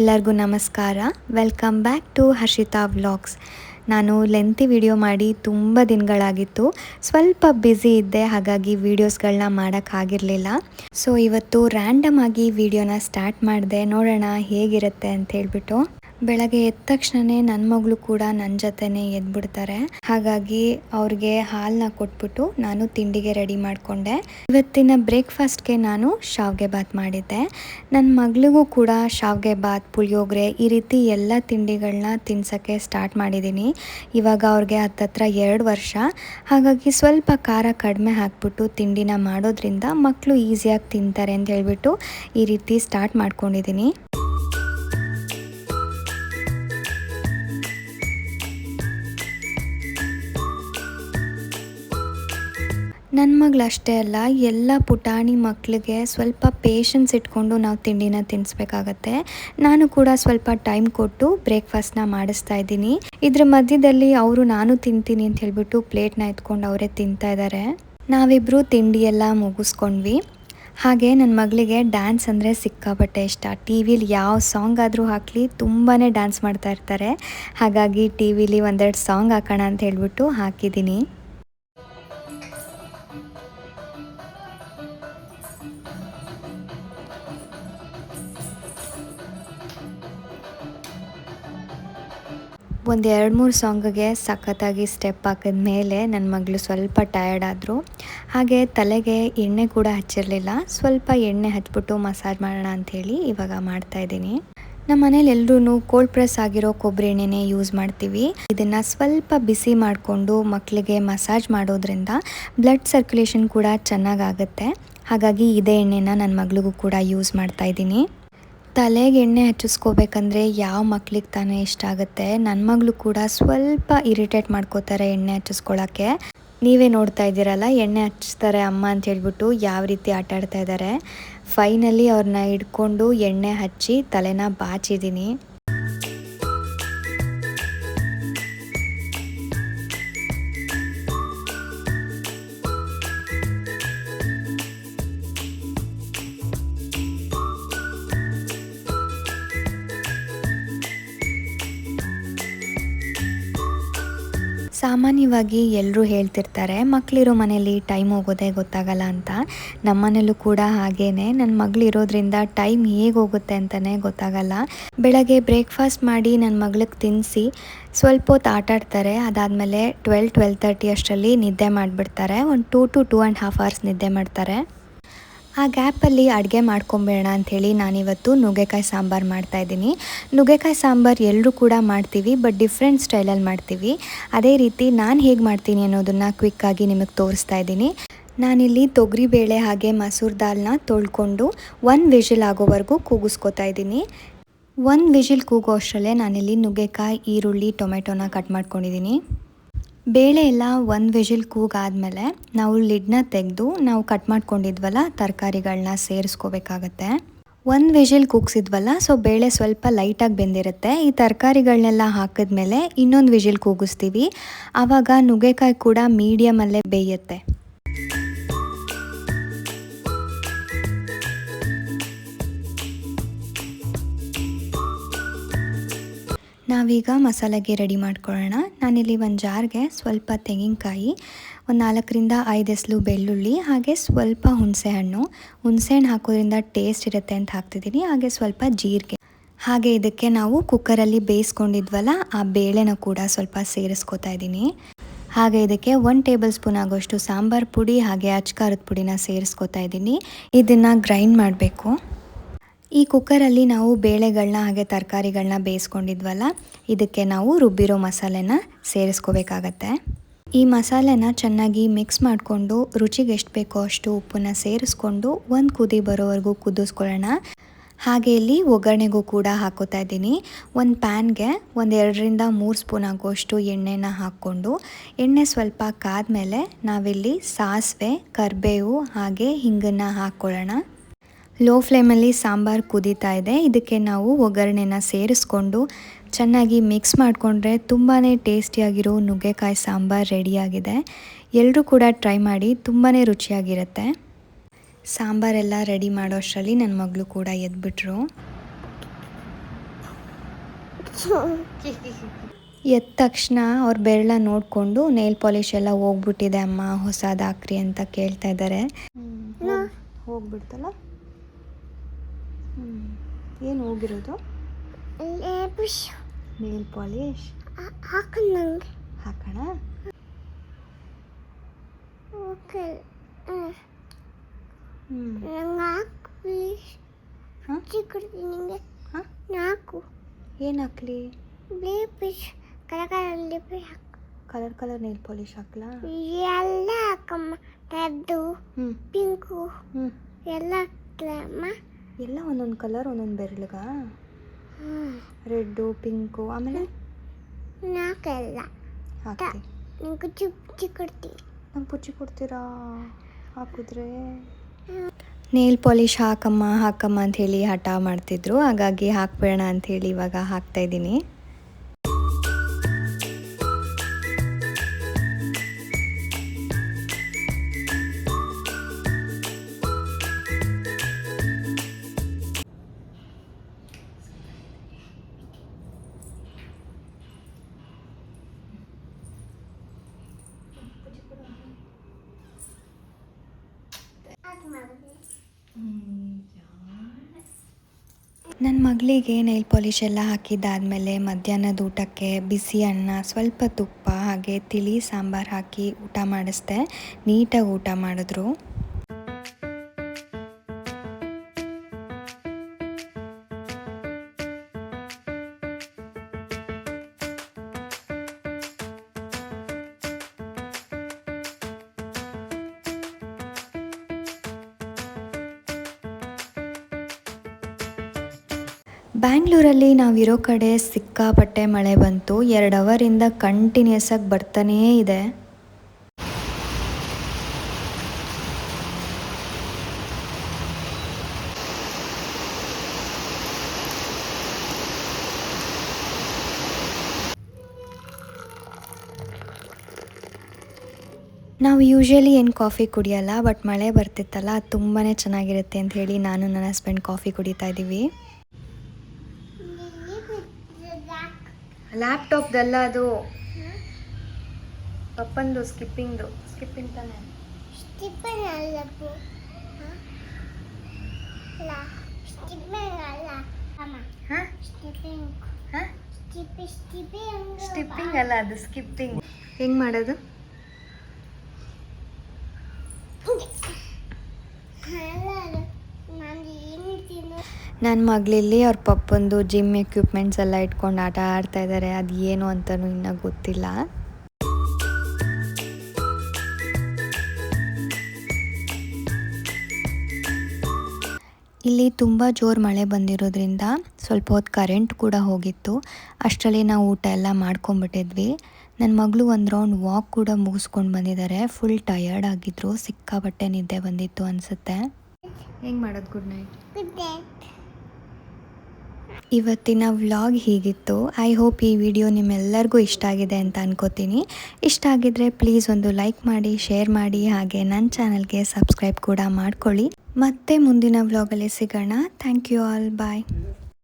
ಎಲ್ಲರಿಗೂ ನಮಸ್ಕಾರ. Welcome back to Harshita vlogs. ನಾನು ಲೆಂತಿ ವಿಡಿಯೋ ಮಾಡಿ ತುಂಬ ದಿನಗಳಾಗಿತ್ತು. ಸ್ವಲ್ಪ ಬ್ಯುಸಿ ಇದ್ದೆ, ಹಾಗಾಗಿ ವೀಡಿಯೋಸ್ಗಳನ್ನ ಮಾಡೋಕ್ಕಾಗಿರಲಿಲ್ಲ. ಸೊ ಇವತ್ತು ರ್ಯಾಂಡಮ್ ಆಗಿ ವಿಡಿಯೋನ ಸ್ಟಾರ್ಟ್ ಮಾಡಿದೆ. ನೋಡೋಣ ಹೇಗಿರುತ್ತೆ ಅಂತ ಹೇಳ್ಬಿಟ್ಟು. ಬೆಳಗ್ಗೆ ಎದ್ದ ತಕ್ಷಣವೇ ನನ್ನ ಮಗಳು ಕೂಡ ನನ್ನ ಜೊತೆನೇ ಎದ್ಬಿಡ್ತಾರೆ. ಹಾಗಾಗಿ ಅವ್ರಿಗೆ ಹಾಲನ್ನ ಕೊಟ್ಬಿಟ್ಟು ನಾನು ತಿಂಡಿಗೆ ರೆಡಿ ಮಾಡಿಕೊಂಡೆ. ಇವತ್ತಿನ ಬ್ರೇಕ್ಫಾಸ್ಟ್ಗೆ ನಾನು ಶಾವಿಗೆ ಬಾತ್ ಮಾಡಿದ್ದೆ. ನನ್ನ ಮಗಳಿಗೂ ಕೂಡ ಶಾವಿಗೆ ಬಾತ್, ಪುಳಿಯೋಗರೆ ಈ ರೀತಿ ಎಲ್ಲ ತಿಂಡಿಗಳನ್ನ ತಿನ್ಸೋಕ್ಕೆ ಸ್ಟಾರ್ಟ್ ಮಾಡಿದ್ದೀನಿ. ಇವಾಗ ಅವ್ರಿಗೆ ಹತ್ತತ್ರ 2 ವರ್ಷ. ಹಾಗಾಗಿ ಸ್ವಲ್ಪ ಖಾರ ಕಡಿಮೆ ಹಾಕ್ಬಿಟ್ಟು ತಿಂಡಿನ ಮಾಡೋದ್ರಿಂದ ಮಕ್ಕಳು ಈಸಿಯಾಗಿ ತಿಂತಾರೆ ಅಂತ ಹೇಳ್ಬಿಟ್ಟು ಈ ರೀತಿ ಸ್ಟಾರ್ಟ್ ಮಾಡ್ಕೊಂಡಿದ್ದೀನಿ. ನನ್ನ ಮಗಳು ಅಷ್ಟೇ ಅಲ್ಲ, ಎಲ್ಲ ಪುಟಾಣಿ ಮಕ್ಕಳಿಗೆ ಸ್ವಲ್ಪ ಪೇಷನ್ಸ್ ಇಟ್ಕೊಂಡು ನಾವು ತಿಂಡಿನ ತಿನ್ನಿಸ್ಬೇಕಾಗತ್ತೆ. ನಾನು ಕೂಡ ಸ್ವಲ್ಪ ಟೈಮ್ ಕೊಟ್ಟು ಬ್ರೇಕ್ಫಾಸ್ಟ್ನ ಮಾಡಿಸ್ತಾ ಇದ್ದೀನಿ. ಇದ್ರ ಮಧ್ಯದಲ್ಲಿ ಅವರು ನಾನು ತಿಂತೀನಿ ಅಂತ ಹೇಳ್ಬಿಟ್ಟು ಪ್ಲೇಟ್ನ ಎತ್ಕೊಂಡು ಅವರೇ ತಿಂತಾ ಇದ್ದಾರೆ. ನಾವಿಬ್ಬರು ತಿಂಡಿ ಎಲ್ಲ ಮುಗಿಸ್ಕೊಂಡ್ವಿ. ಹಾಗೆ ನನ್ನ ಮಗಳಿಗೆ ಡ್ಯಾನ್ಸ್ ಅಂದರೆ ಸಿಕ್ಕಾಪಟ್ಟೆ ಇಷ್ಟ. ಟಿ ವಿಲಿ ಯಾವ ಸಾಂಗ್ ಆದರೂ ಹಾಕಲಿ ತುಂಬಾ ಡ್ಯಾನ್ಸ್ ಮಾಡ್ತಾ ಇರ್ತಾರೆ. ಹಾಗಾಗಿ ಟಿ ವಿಲಿ ಒಂದೆರಡು ಸಾಂಗ್ ಹಾಕೋಣ ಅಂತ ಹೇಳ್ಬಿಟ್ಟು ಹಾಕಿದ್ದೀನಿ. ಒಂದು 2-3 ಸಾಂಗಿಗೆ ಸಖತ್ತಾಗಿ ಸ್ಟೆಪ್ ಹಾಕಿದ ಮೇಲೆ ನನ್ನ ಮಗಳು ಸ್ವಲ್ಪ ಟಯರ್ಡ್ ಆದರು. ಹಾಗೆ ತಲೆಗೆ ಎಣ್ಣೆ ಕೂಡ ಹಚ್ಚಿರಲಿಲ್ಲ. ಸ್ವಲ್ಪ ಎಣ್ಣೆ ಹಚ್ಬಿಟ್ಟು ಮಸಾಜ್ ಮಾಡೋಣ ಅಂಥೇಳಿ ಇವಾಗ ಮಾಡ್ತಾಯಿದ್ದೀನಿ. ನಮ್ಮ ಮನೇಲಿ ಎಲ್ಲರೂ ಕೋಲ್ಡ್ ಪ್ರೆಸ್ ಆಗಿರೋ ಕೊಬ್ಬರಿ ಎಣ್ಣೆನೇ ಯೂಸ್ ಮಾಡ್ತೀವಿ. ಇದನ್ನು ಸ್ವಲ್ಪ ಬಿಸಿ ಮಾಡಿಕೊಂಡು ಮಕ್ಕಳಿಗೆ ಮಸಾಜ್ ಮಾಡೋದ್ರಿಂದ ಬ್ಲಡ್ ಸರ್ಕ್ಯುಲೇಷನ್ ಕೂಡ ಚೆನ್ನಾಗಾಗುತ್ತೆ. ಹಾಗಾಗಿ ಇದೇ ಎಣ್ಣೆನ ನನ್ನ ಮಗಳಿಗೂ ಕೂಡ ಯೂಸ್ ಮಾಡ್ತಾಯಿದ್ದೀನಿ. ತಲೆಗೆ ಎಣ್ಣೆ ಹಚ್ಚಿಸ್ಕೋಬೇಕಂದ್ರೆ ಯಾವ ಮಕ್ಳಿಗೆ ತಾನೇ ಇಷ್ಟ ಆಗುತ್ತೆ. ನನ್ನ ಮಗಳು ಕೂಡ ಸ್ವಲ್ಪ ಇರಿಟೇಟ್ ಮಾಡ್ಕೋತಾರೆ ಎಣ್ಣೆ ಹಚ್ಚಿಸ್ಕೊಳ್ಳೋಕ್ಕೆ. ನೀವೇ ನೋಡ್ತಾ ಇದ್ದೀರಲ್ಲ, ಎಣ್ಣೆ ಹಚ್ಚಿಸ್ತಾರೆ ಅಮ್ಮ ಅಂತ ಹೇಳ್ಬಿಟ್ಟು ಯಾವ ರೀತಿ ಆಟ ಆಡ್ತಾ ಇದ್ದಾರೆ. ಫೈನಲಿ ಅವ್ರನ್ನ ಹಿಡ್ಕೊಂಡು ಎಣ್ಣೆ ಹಚ್ಚಿ ತಲೆನ ಬಾಚಿದ್ದೀನಿ. ಸಾಮಾನ್ಯವಾಗಿ ಎಲ್ಲರೂ ಹೇಳ್ತಿರ್ತಾರೆ ಮಕ್ಕಳಿರೋ ಮನೇಲಿ ಟೈಮ್ ಹೋಗೋದೇ ಗೊತ್ತಾಗಲ್ಲ ಅಂತ. ನಮ್ಮ ಮನೇಲೂ ಕೂಡ ಹಾಗೇನೆ. ನನ್ನ ಮಗಳು ಇರೋದ್ರಿಂದ ಟೈಮ್ ಹೇಗೆ ಹೋಗುತ್ತೆ ಅಂತಲೇ ಗೊತ್ತಾಗಲ್ಲ. ಬೆಳಗ್ಗೆ ಬ್ರೇಕ್ಫಾಸ್ಟ್ ಮಾಡಿ ನನ್ನ ಮಗಳಿಗೆ ತಿನ್ನಿಸಿ ಸ್ವಲ್ಪ ಹೊತ್ತು ಆಟ ಆಡ್ತಾರೆ. ಅದಾದಮೇಲೆ 12-12:30 ಅಷ್ಟರಲ್ಲಿ ನಿದ್ದೆ ಮಾಡಿಬಿಡ್ತಾರೆ. ಒಂದು 2 to 2.5 hours ನಿದ್ದೆ ಮಾಡ್ತಾರೆ. ಆ ಗ್ಯಾಪಲ್ಲಿ ಅಡುಗೆ ಮಾಡ್ಕೊಂಬೇಡ ಅಂಥೇಳಿ ನಾನಿವತ್ತು ನುಗ್ಗೆಕಾಯಿ ಸಾಂಬಾರು ಮಾಡ್ತಾಯಿದ್ದೀನಿ. ನುಗ್ಗೆಕಾಯಿ ಸಾಂಬಾರು ಎಲ್ಲರೂ ಕೂಡ ಮಾಡ್ತೀವಿ, ಬಟ್ ಡಿಫ್ರೆಂಟ್ ಸ್ಟೈಲಲ್ಲಿ ಮಾಡ್ತೀವಿ. ಅದೇ ರೀತಿ ನಾನು ಹೇಗೆ ಮಾಡ್ತೀನಿ ಅನ್ನೋದನ್ನು ಕ್ವಿಕ್ಕಾಗಿ ನಿಮಗೆ ತೋರಿಸ್ತಾ ಇದ್ದೀನಿ. ನಾನಿಲ್ಲಿ ತೊಗರಿಬೇಳೆ ಹಾಗೆ ಮಸೂರು ದಾಲ್ನ ತೊಳ್ಕೊಂಡು 1 ವಿಷಿಲ್ ಆಗೋವರೆಗೂ ಕೂಗಿಸ್ಕೊತಾ ಇದ್ದೀನಿ. 1 ವಿಷಿಲ್ ಕೂಗೋ ಅಷ್ಟರಲ್ಲೇ ನಾನಿಲ್ಲಿ ನುಗ್ಗೆಕಾಯಿ, ಈರುಳ್ಳಿ, ಟೊಮೆಟೊನ ಕಟ್ ಮಾಡ್ಕೊಂಡಿದ್ದೀನಿ. ಬೇಳೆ ಎಲ್ಲ 1 ವಿಷಿಲ್ ಕೂಗಾದಮೇಲೆ ನಾವು ಲಿಡ್ನ ತೆಗೆದು ನಾವು ಕಟ್ ಮಾಡ್ಕೊಂಡಿದ್ವಲ್ಲ ತರಕಾರಿಗಳನ್ನ ಸೇರಿಸ್ಕೋಬೇಕಾಗತ್ತೆ. 1 ವಿಷಿಲ್ ಕೂಗಿಸಿದ್ವಲ್ಲ, ಸೊ ಬೇಳೆ ಸ್ವಲ್ಪ ಲೈಟಾಗಿ ಬೆಂದಿರುತ್ತೆ. ಈ ತರಕಾರಿಗಳನ್ನೆಲ್ಲ ಹಾಕಿದ್ಮೇಲೆ ಇನ್ನೊಂದು ವಿಷಿಲ್ ಕೂಗಿಸ್ತೀವಿ. ಆವಾಗ ನುಗ್ಗೆಕಾಯಿ ಕೂಡ ಮೀಡಿಯಮಲ್ಲೇ ಬೇಯುತ್ತೆ. ನಾವೀಗ ಮಸಾಲೆಗೆ ರೆಡಿ ಮಾಡ್ಕೊಳ್ಳೋಣ. ನಾನಿಲ್ಲಿ ಒಂದು ಜಾರ್ಗೆ ಸ್ವಲ್ಪ ತೆಂಗಿನಕಾಯಿ, ಒಂದು 4-5 ಎಸಳು ಬೆಳ್ಳುಳ್ಳಿ, ಹಾಗೆ ಸ್ವಲ್ಪ ಹುಣಸೆಹಣ್ಣು ಹಾಕೋದ್ರಿಂದ ಟೇಸ್ಟ್ ಇರುತ್ತೆ ಅಂತ ಹಾಕ್ತಿದ್ದೀನಿ. ಹಾಗೆ ಸ್ವಲ್ಪ ಜೀರಿಗೆ, ಹಾಗೆ ಇದಕ್ಕೆ ನಾವು ಕುಕ್ಕರಲ್ಲಿ ಬೇಯಿಸ್ಕೊಂಡಿದ್ವಲ್ಲ ಆ ಬೇಳೆನ ಕೂಡ ಸ್ವಲ್ಪ ಸೇರಿಸ್ಕೊತಾ ಇದ್ದೀನಿ. ಹಾಗೆ ಇದಕ್ಕೆ 1 ಟೇಬಲ್ ಸ್ಪೂನ್ ಆಗೋಷ್ಟು ಸಾಂಬಾರು ಪುಡಿ ಹಾಗೆ ಅಚ್ಕಾರದ ಪುಡಿನ ಸೇರಿಸ್ಕೊತಾ ಇದ್ದೀನಿ. ಇದನ್ನು ಗ್ರೈಂಡ್ ಮಾಡಬೇಕು. ಈ ಕುಕ್ಕರಲ್ಲಿ ನಾವು ಬೇಳೆಗಳನ್ನ ಹಾಗೆ ತರಕಾರಿಗಳನ್ನ ಬೇಯಿಸ್ಕೊಂಡಿದ್ವಲ್ಲ, ಇದಕ್ಕೆ ನಾವು ರುಬ್ಬಿರೋ ಮಸಾಲೆನ ಸೇರಿಸ್ಕೋಬೇಕಾಗತ್ತೆ. ಈ ಮಸಾಲೆನ ಚೆನ್ನಾಗಿ ಮಿಕ್ಸ್ ಮಾಡಿಕೊಂಡು ರುಚಿಗೆ ಎಷ್ಟು ಬೇಕೋ ಅಷ್ಟು ಉಪ್ಪನ್ನ ಸೇರಿಸ್ಕೊಂಡು 1 ಕುದಿ ಬರೋವರೆಗೂ ಕುದಿಸ್ಕೊಳ್ಳೋಣ. ಹಾಗೆ ಇಲ್ಲಿ ಒಗ್ಗರಣೆಗೂ ಕೂಡ ಹಾಕೋತಾ ಇದ್ದೀನಿ. ಒಂದು ಪ್ಯಾನ್ಗೆ 2-3 ಸ್ಪೂನ್ ಆಗೋಷ್ಟು ಎಣ್ಣೆನ ಹಾಕ್ಕೊಂಡು ಎಣ್ಣೆ ಸ್ವಲ್ಪ ಕಾದ್ಮೇಲೆ ನಾವಿಲ್ಲಿ ಸಾಸಿವೆ, ಕರಿಬೇವು ಹಾಗೆ ಹಿಂಗನ್ನು ಹಾಕ್ಕೊಳ್ಳೋಣ. ಲೋ ಫ್ಲೇಮಲ್ಲಿ ಸಾಂಬಾರು ಕುದೀತಾ ಇದೆ. ಇದಕ್ಕೆ ನಾವು ಒಗ್ಗರಣೆನ ಸೇರಿಸ್ಕೊಂಡು ಚೆನ್ನಾಗಿ ಮಿಕ್ಸ್ ಮಾಡಿಕೊಂಡ್ರೆ ತುಂಬಾ ಟೇಸ್ಟಿಯಾಗಿರೋ ನುಗ್ಗೆಕಾಯಿ ಸಾಂಬಾರು ರೆಡಿಯಾಗಿದೆ. ಎಲ್ಲರೂ ಕೂಡ ಟ್ರೈ ಮಾಡಿ, ತುಂಬಾ ರುಚಿಯಾಗಿರುತ್ತೆ. ಸಾಂಬಾರೆಲ್ಲ ರೆಡಿ ಮಾಡೋ ಅಷ್ಟರಲ್ಲಿ ನನ್ನ ಮಗಳು ಕೂಡ ಎದ್ಬಿಟ್ರು. ಎದ್ದ ತಕ್ಷಣ ಅವ್ರ ಬೆರಳ ನೋಡಿಕೊಂಡು ನೇಲ್ ಪಾಲಿಶ್ ಎಲ್ಲ ಹೋಗ್ಬಿಟ್ಟಿದೆ ಅಮ್ಮ, ಹೊಸದು ಹಾಕ್ರಿ ಅಂತ ಕೇಳ್ತಾ ಇದ್ದಾರೆ. ಹೋಗ್ಬಿಡ್ತಲ್ಲ. ಏನು ಹೋಗಿರೋದು? ನೇಲ್ ಪಾಲಿಶ್ ಹಾಕೋಣ. ಏನು ಹಾಕ್ಲಿ? ಕಲರ್ ಕಲರ್ ನೇಲ್ ಪಾಲಿಶ್ ಹಾಕ್ಲಾ? ಎಲ್ಲ ಹಾಕಮ್ಮ. ರೆಡ್ಡು, ಪಿಂಕು ಎಲ್ಲ ಹಾಕ್ಲಮ್ಮ. ಎಲ್ಲ ಒಂದೊಂದು ಕಲರ್ ಒಂದೊಂದು ಬೆರಳಿಗ? ರೆಡ್ಡು, ಪಿಂಕು, ಆಮೇಲೆ ನಾಕೆಲ್ಲ ಹಾಕ್ತಿ. ನಿಂಗೆ ಚುಚ್ಚಿ ಕೊಡ್ತೀನಿ. ನಂಗೆ ಪುಚ್ಚಿ ಕೊಡ್ತೀರಾ ಹಾಕಿದ್ರೆ? ನೇಲ್ ಪಾಲಿಶ್ ಹಾಕಮ್ಮ ಹಾಕಮ್ಮ ಅಂಥೇಳಿ ಹಠ ಮಾಡ್ತಿದ್ರು, ಹಾಗಾಗಿ ಹಾಕ್ಬೇಡ ಅಂಥೇಳಿ ಇವಾಗ ಹಾಕ್ತಾಯಿದ್ದೀನಿ. ನನ್ನ ಮಗಳಿಗೆ ನೈಲ್ ಪಾಲಿಶ್ ಎಲ್ಲ ಹಾಕಿದ್ದಾದಮೇಲೆ ಮಧ್ಯಾಹ್ನದ ಊಟಕ್ಕೆ ಬಿಸಿ ಅನ್ನ, ಸ್ವಲ್ಪ ತುಪ್ಪ ಹಾಗೆ ತಿಳಿ ಸಾಂಬಾರು ಹಾಕಿ ಊಟ ಮಾಡಿಸ್ದೆ. ನೀಟಾಗಿ ಊಟ ಮಾಡಿದ್ರು. ಬ್ಯಾಂಗ್ಳೂರಲ್ಲಿ ನಾವಿರೋ ಕಡೆ ಸಿಕ್ಕಾಪಟ್ಟೆ ಮಳೆ ಬಂತು. 2 ಅವರಿಂದ ಕಂಟಿನ್ಯೂಸ್ ಆಗಿ ಬರ್ತಾನೇ ಇದೆ. ನಾವು ಯೂಶ್ವಲಿ ಏನು ಕಾಫಿ ಕುಡಿಯಲ್ಲ, ಬಟ್ ಮಳೆ ಬರ್ತಿತ್ತಲ್ಲ ಅದು ತುಂಬಾ ಚೆನ್ನಾಗಿರುತ್ತೆ ಅಂತ ಹೇಳಿ ನಾನು ನನ್ನ ಹಸ್ಬೆಂಡ್ ಕಾಫಿ ಕುಡಿತಾ ಇದ್ದೀವಿ. ಲ್ಯಾಪ್ಟಾಪ್ದಲ್ಲ ಅದು, ಪಪ್ಪಂದು ಸ್ಕಿಪ್ಪಿಂಗ್ ತಾನೆ. ಸ್ಟಿಪ್ಪಿಂಗ್ ಅಲ್ಲ ಅದು, ಸ್ಕಿಪ್ಪಿಂಗ್. ಹೆಂಗ್ ಮಾಡೋದು? ನನ್ನ ಮಗಳಲ್ಲಿ ಅವ್ರ ಪಪ್ಪಂದು ಜಿಮ್ ಎಕ್ವಿಪ್ಮೆಂಟ್ಸ್ ಎಲ್ಲ ಇಟ್ಕೊಂಡು ಆಟ ಆಡ್ತಾ ಇದ್ದಾರೆ. ಅದು ಏನು ಅಂತಲೂ ಇನ್ನೂ ಗೊತ್ತಿಲ್ಲ. ಇಲ್ಲಿ ತುಂಬ ಜೋರು ಮಳೆ ಬಂದಿರೋದ್ರಿಂದ ಸ್ವಲ್ಪ ಹೊತ್ತು ಕರೆಂಟ್ ಕೂಡ ಹೋಗಿತ್ತು. ಅಷ್ಟರಲ್ಲಿ ನಾವು ಊಟ ಎಲ್ಲ ಮಾಡ್ಕೊಂಬಿಟ್ಟಿದ್ವಿ. ನನ್ನ ಮಗಳು ಒಂದು ರೌಂಡ್ ವಾಕ್ ಕೂಡ ಮುಗಿಸ್ಕೊಂಡು ಬಂದಿದ್ದಾರೆ. ಫುಲ್ ಟಯರ್ಡ್ ಆಗಿದ್ರು, ಸಿಕ್ಕಾಪಟ್ಟೆ ನಿದ್ದೆ ಬಂದಿತ್ತು ಅನಿಸುತ್ತೆ. ಹೆಂಗೆ ಮಾಡೋದು? Good night. ಇವತ್ತಿನ ವ್ಲಾಗ್ ಹೀಗಿತ್ತು. ಐ ಹೋಪ್ ಈ ವಿಡಿಯೋ ನಿಮ್ಮೆಲ್ಲರಿಗೂ ಇಷ್ಟ ಆಗಿದೆ ಅಂತ ಅನ್ಕೋತೀನಿ. ಇಷ್ಟ ಆಗಿದ್ರೆ ಪ್ಲೀಸ್ ಒಂದು ಲೈಕ್ ಮಾಡಿ, ಶೇರ್ ಮಾಡಿ, ಹಾಗೆ ನನ್ನ ಚಾನಲ್ಗೆ ಸಬ್ಸ್ಕ್ರೈಬ್ ಕೂಡ ಮಾಡ್ಕೊಳ್ಳಿ. ಮತ್ತೆ ಮುಂದಿನ ವ್ಲಾಗಲ್ಲಿ ಸಿಗೋಣ. Thank you all. ಬಾಯ್.